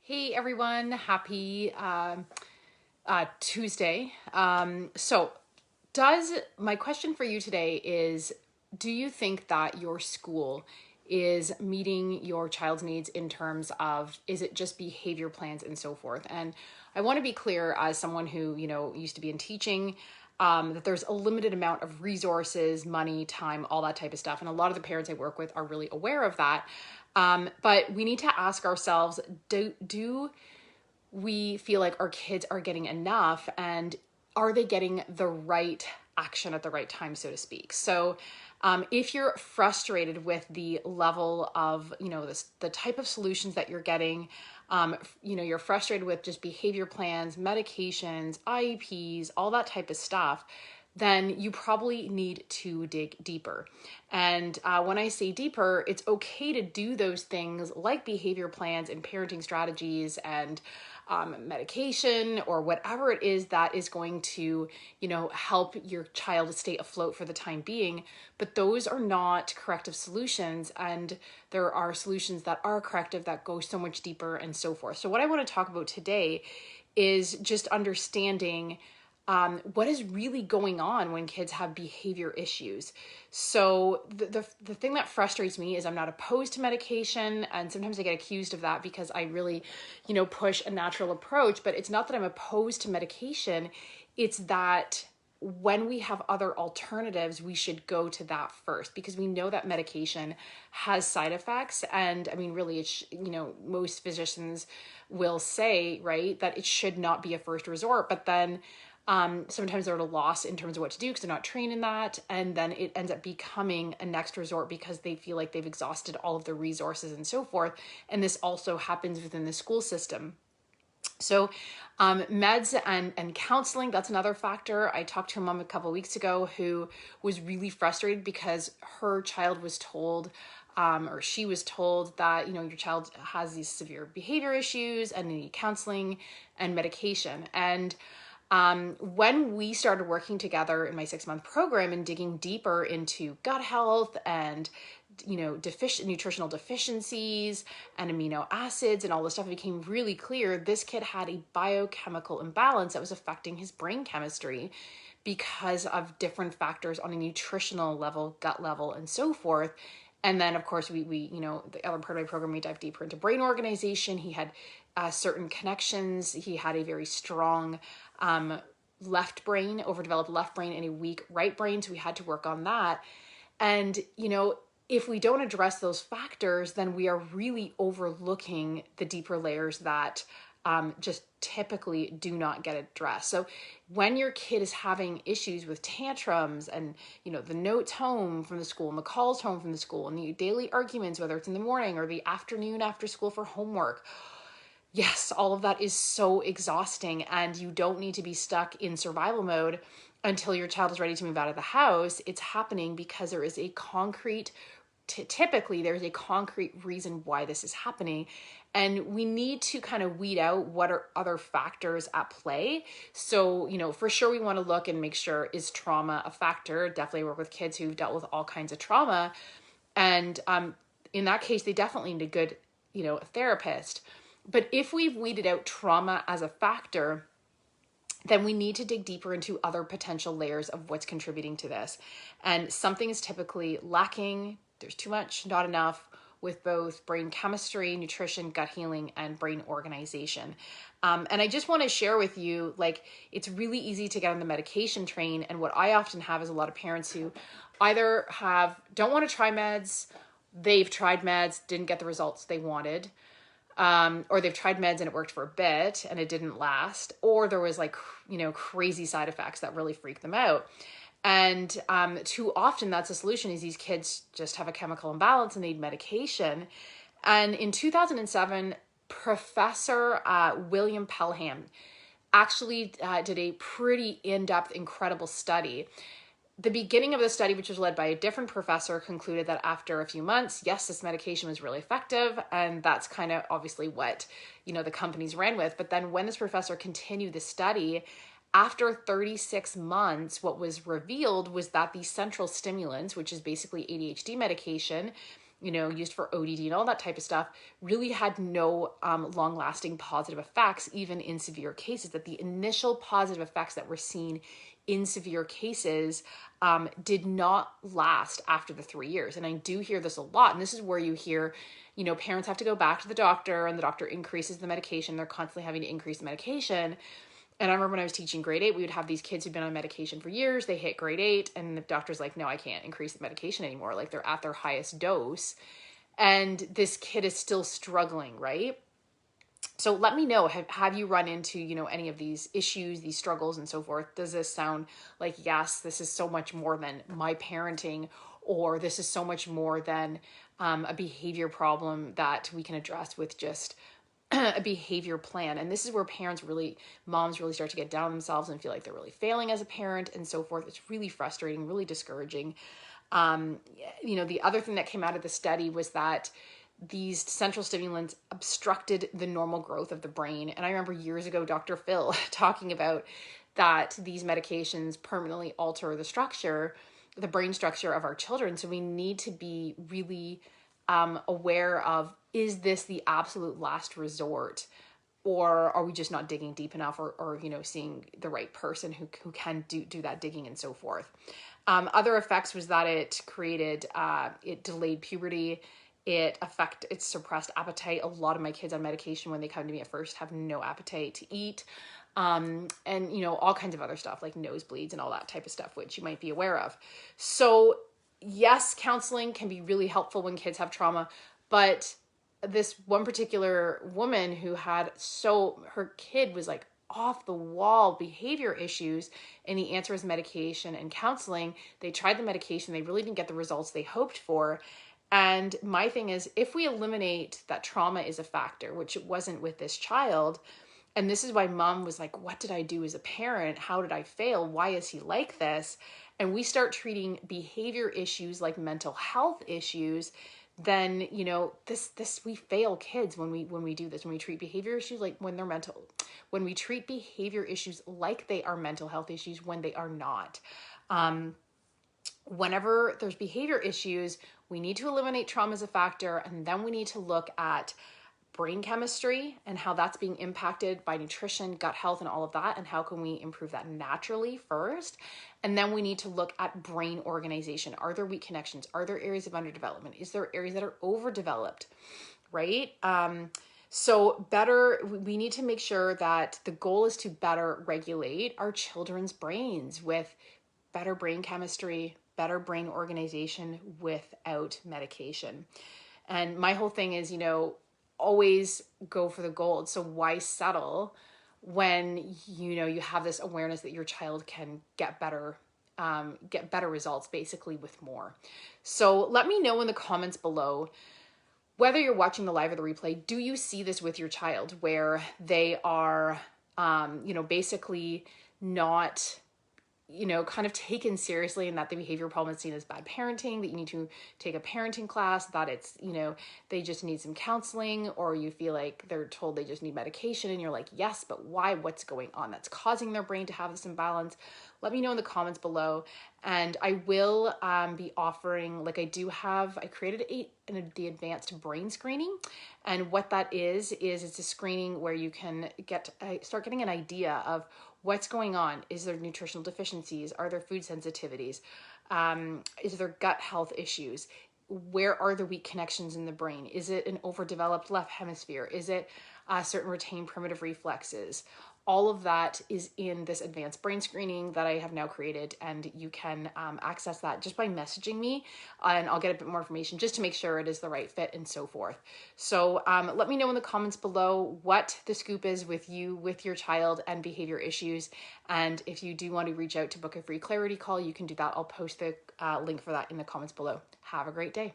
Hey everyone, happy Tuesday. My question for you today is, do you think that your school is meeting your child's needs in terms of, is it just behavior plans and so forth? And I want to be clear, as someone who, used to be in teaching, that there's a limited amount of resources, money, time, all that type of stuff. And a lot of the parents I work with are really aware of that. But we need to ask ourselves, do we feel like our kids are getting enough, and are they getting the right action at the right time, so to speak? So if you're frustrated with the level of, the type of solutions that you're getting, you're frustrated with just behavior plans, medications, IEPs, all that type of stuff, then you probably need to dig deeper. And when I say deeper, it's okay to do those things like behavior plans and parenting strategies and medication or whatever it is that is going to, help your child stay afloat for the time being. But those are not corrective solutions. And there are solutions that are corrective that go so much deeper and so forth. So what I want to talk about today is just understanding what is really going on when kids have behavior issues. So the thing that frustrates me is I'm not opposed to medication, and sometimes I get accused of that because I really, push a natural approach, but it's not that I'm opposed to medication. It's that when we have other alternatives, we should go to that first, because we know that medication has side effects. And I mean, really, it's, most physicians will say, right, that it should not be a first resort, but then sometimes they're at a loss in terms of what to do because they're not trained in that. And then it ends up becoming a next resort because they feel like they've exhausted all of their resources and so forth. And this also happens within the school system. So meds and counseling, that's another factor. I talked to a mom a couple of weeks ago who was really frustrated because her child was told, or she was told that, your child has these severe behavior issues and need counseling and medication. And when we started working together in my 6-month program and digging deeper into gut health and, nutritional deficiencies and amino acids and all this stuff, it became really clear this kid had a biochemical imbalance that was affecting his brain chemistry because of different factors on a nutritional level, gut level, and so forth. And then, of course, we the other part of my program, we dive deeper into brain organization. He had certain connections. He had a very strong left brain, overdeveloped left brain, and a weak right brain. So we had to work on that. And, if we don't address those factors, then we are really overlooking the deeper layers that just typically do not get addressed. So when your kid is having issues with tantrums and, the notes home from the school and the calls home from the school and the daily arguments, whether it's in the morning or the afternoon after school for homework, yes, all of that is so exhausting, and you don't need to be stuck in survival mode until your child is ready to move out of the house. It's happening because there is a concrete typically there's a concrete reason why this is happening, and we need to kind of weed out what are other factors at play. So, for sure we want to look and make sure, is trauma a factor? Definitely work with kids who've dealt with all kinds of trauma, and in that case they definitely need a good, therapist. But if we've weeded out trauma as a factor, then we need to dig deeper into other potential layers of what's contributing to this. And something is typically lacking. There's too much, not enough, with both brain chemistry, nutrition, gut healing, and brain organization. And I just want to share with you, it's really easy to get on the medication train. And what I often have is a lot of parents who either don't want to try meds, they've tried meds, didn't get the results they wanted, or they've tried meds and it worked for a bit and it didn't last, or there was crazy side effects that really freak them out. And too often that's a solution, is these kids just have a chemical imbalance and need medication. And in 2007, Professor William Pelham actually did a pretty in-depth, incredible study. The beginning of the study, which was led by a different professor, concluded that after a few months, yes, this medication was really effective. And that's kind of obviously what, the companies ran with. But then when this professor continued the study, after 36 months, what was revealed was that the central stimulants, which is basically ADHD medication, used for ODD and all that type of stuff, really had no long-lasting positive effects, even in severe cases. That the initial positive effects that were seen in severe cases did not last after the 3 years. And I do hear this a lot. And this is where you hear, parents have to go back to the doctor and the doctor increases the medication. They're constantly having to increase the medication. And I remember when I was teaching grade 8, we would have these kids who'd been on medication for years. They hit grade 8 and the doctor's like, no, I can't increase the medication anymore. Like they're at their highest dose. And this kid is still struggling, right? So let me know, have you run into, any of these issues, these struggles and so forth? Does this sound like, yes, this is so much more than my parenting, or this is so much more than a behavior problem that we can address with just a behavior plan? And this is where moms really start to get down on themselves and feel like they're really failing as a parent and so forth. It's really frustrating, really discouraging. The other thing that came out of the study was that these central stimulants obstructed the normal growth of the brain. And I remember years ago, Dr. Phil talking about that these medications permanently alter the brain structure of our children. So we need to be really aware of, is this the absolute last resort? Or are we just not digging deep enough, or seeing the right person who can do that digging and so forth? Other effects was that it delayed puberty. It suppressed appetite. A lot of my kids on medication, when they come to me at first, have no appetite to eat. And all kinds of other stuff like nosebleeds and all that type of stuff, which you might be aware of. So yes, counseling can be really helpful when kids have trauma, but this one particular woman who had her kid was like off the wall behavior issues, and the answer is medication and counseling. They tried the medication. They really didn't get the results they hoped for. And my thing is, if we eliminate that trauma is a factor, which it wasn't with this child, and this is why mom was like, what did I do as a parent? How did I fail? Why is he like this? And we start treating behavior issues like mental health issues, then, we fail kids when we do this, when we treat behavior issues like when we treat behavior issues like they are mental health issues when they are not. Whenever there's behavior issues, we need to eliminate trauma as a factor, and then we need to look at brain chemistry and how that's being impacted by nutrition, gut health, and all of that, and how can we improve that naturally first. And then we need to look at brain organization. Are there weak connections? Are there areas of underdevelopment? Is there areas that are overdeveloped, right? We need to make sure that the goal is to better regulate our children's brains with better brain chemistry, better brain organization without medication. And my whole thing is, always go for the gold. So why settle when, you have this awareness that your child can get better results basically with more. So let me know in the comments below, whether you're watching the live or the replay, do you see this with your child where they are, basically not, kind of taken seriously, and that the behavior problem is seen as bad parenting, that you need to take a parenting class, that it's, they just need some counseling, or you feel like they're told they just need medication and you're like, yes, but why? What's going on that's causing their brain to have this imbalance? Let me know in the comments below. And I will be offering, I created the advanced brain screening. And what that is it's a screening where you can start getting an idea of what's going on. Is there nutritional deficiencies? Are there food sensitivities? Is there gut health issues? Where are the weak connections in the brain? Is it an overdeveloped left hemisphere? Is it certain retained primitive reflexes? All of that is in this advanced brain screening that I have now created, and you can access that just by messaging me, and I'll get a bit more information just to make sure it is the right fit and so forth. So let me know in the comments below what the scoop is with your child and behavior issues. And if you do want to reach out to book a free clarity call, you can do that. I'll post the link for that in the comments below. Have a great day.